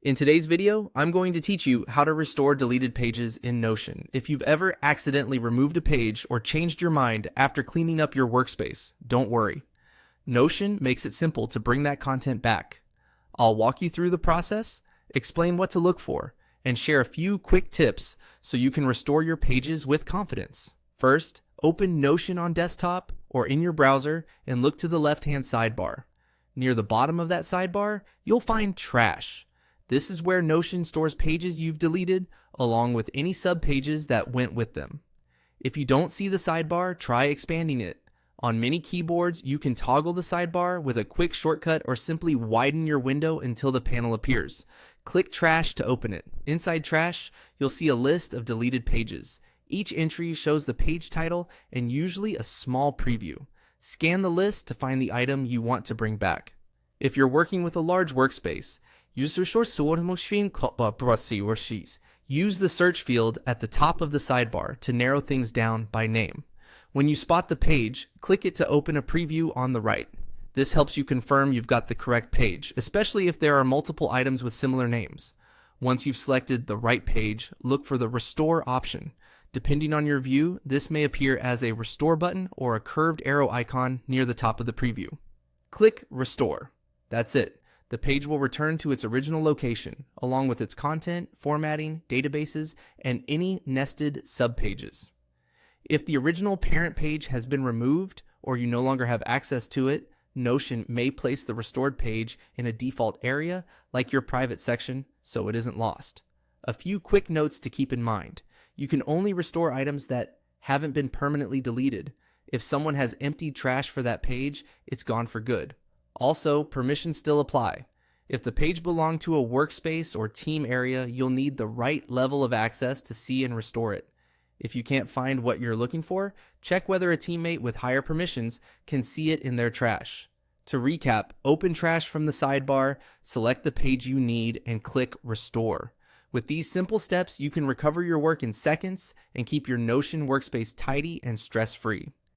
In today's video, I'm going to teach you how to restore deleted pages in Notion. If you've ever accidentally removed a page or changed your mind after cleaning up your workspace, don't worry. Notion makes it simple to bring that content back. I'll walk you through the process, explain what to look for, and share a few quick tips so you can restore your pages with confidence. First, open Notion on desktop or in your browser and look to the left-hand sidebar. Near the bottom of that sidebar, you'll find Trash. This is where Notion stores pages you've deleted, along with any subpages that went with them. If you don't see the sidebar, try expanding it. On many keyboards, you can toggle the sidebar with a quick shortcut or simply widen your window until the panel appears. Click Trash to open it. Inside Trash, you'll see a list of deleted pages. Each entry shows the page title and usually a small preview. Scan the list to find the item you want to bring back. If you're working with a large workspace, use the search field at the top of the sidebar to narrow things down by name. When you spot the page, click it to open a preview on the right. This helps you confirm you've got the correct page, especially if there are multiple items with similar names. Once you've selected the right page, look for the Restore option. Depending on your view, this may appear as a Restore button or a curved arrow icon near the top of the preview. Click Restore. That's it. The page will return to its original location, along with its content, formatting, databases, and any nested subpages. If the original parent page has been removed or you no longer have access to it, Notion may place the restored page in a default area like your private section so it isn't lost. A few quick notes to keep in mind. You can only restore items that haven't been permanently deleted. If someone has emptied trash for that page, it's gone for good. Also, permissions still apply. If the page belonged to a workspace or team area, you'll need the right level of access to see and restore it. If you can't find what you're looking for, check whether a teammate with higher permissions can see it in their trash. To recap, open Trash from the sidebar, select the page you need, and click Restore. With these simple steps, you can recover your work in seconds and keep your Notion workspace tidy and stress-free.